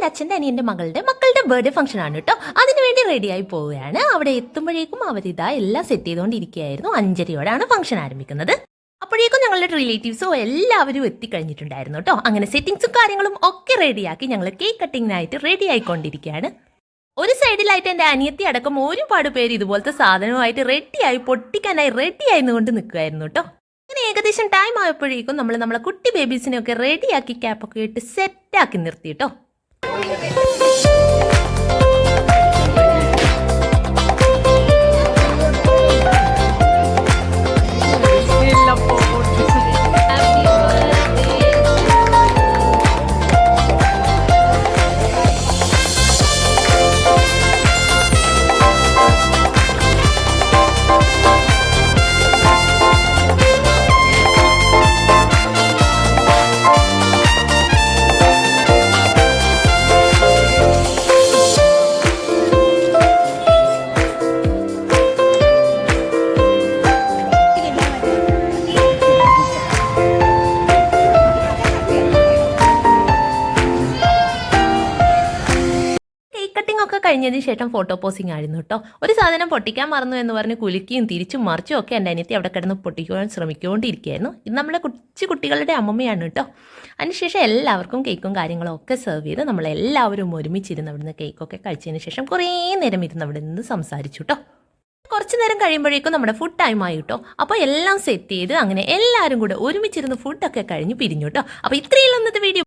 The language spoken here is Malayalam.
അച്ഛൻ്റെ അനിയൻ്റെ മക്കളുടെ ബർത്ത്ഡേ ഫംഗ്ഷൻ ആണ് കേട്ടോ. അതിനുവേണ്ടി റെഡിയായി പോവുകയാണ്. അവിടെ എത്തുമ്പോഴേക്കും അവരിതാ എല്ലാം സെറ്റ് ചെയ്തുകൊണ്ടിരിക്കുകയായിരുന്നു. 5:30യോടാണ് ഫംഗ്ഷൻ ആരംഭിക്കുന്നത്. അപ്പോഴേക്കും ഞങ്ങളുടെ റിലേറ്റീവ്സും എല്ലാവരും എത്തിക്കഴിഞ്ഞിട്ടുണ്ടായിരുന്നു കേട്ടോ. അങ്ങനെ സെറ്റിങ്സും കാര്യങ്ങളും ഒക്കെ റെഡിയാക്കി ഞങ്ങൾ കേക്ക് കട്ടിങ്ങിനായിട്ട് റെഡി ആയിക്കൊണ്ടിരിക്കുകയാണ്. ഒരു സൈഡിലായിട്ട് എൻ്റെ അനിയത്തി അടക്കം ഒരുപാട് പേര് ഇതുപോലത്തെ സാധനവുമായിട്ട് റെഡിയായി പൊട്ടിക്കാനായി റെഡിയായിരുന്നുകൊണ്ട് നിൽക്കുമായിരുന്നു കേട്ടോ. അങ്ങനെ ഏകദേശം ടൈം ആയപ്പോഴേക്കും നമ്മളെ കുട്ടി ബേബീസിനെയൊക്കെ റെഡിയാക്കി ക്യാപ്പൊക്കെ ഇട്ട് സെറ്റാക്കി നിർത്തി കേട്ടോ. ഒക്കെ കഴിഞ്ഞതിന് ശേഷം ഫോട്ടോ പോസിംഗ് ആയിരുന്നു കേട്ടോ. ഒരു സാധനം പൊട്ടിക്കാൻ മറന്നു എന്ന് പറഞ്ഞ് കുലുക്കിയും തിരിച്ചും മറിച്ചും ഒക്കെ എൻ്റെ അനിയത്തി അവിടെ കിടന്ന് പൊട്ടിക്കുവാൻ ശ്രമിച്ചുകൊണ്ടിരിക്കുകയായിരുന്നു. ഇത് നമ്മളെ കുട്ടികളുടെ അമ്മമ്മയാണ് കേട്ടോ. അതിനുശേഷം എല്ലാവർക്കും കേക്കും കാര്യങ്ങളും ഒക്കെ സെർവ് ചെയ്ത് നമ്മളെല്ലാവരും ഒരുമിച്ചിരുന്ന് അവിടുന്ന് കേക്കൊക്കെ കഴിച്ചതിന് ശേഷം കുറേ നേരം ഇരുന്ന് അവിടെ നിന്ന് സംസാരിച്ചു കേട്ടോ. കുറച്ച് നേരം കഴിയുമ്പോഴേക്കും നമ്മുടെ ഫുഡ് ടൈം ആയി കേട്ടോ. അപ്പോൾ എല്ലാം സെറ്റ് ചെയ്ത് അങ്ങനെ എല്ലാവരും കൂടെ ഒരുമിച്ചിരുന്ന് ഫുഡൊക്കെ കഴിഞ്ഞ് പിരിഞ്ഞു കേട്ടോ. അപ്പോൾ ഇത്രയുള്ള ഇന്നത്തെ വീഡിയോ.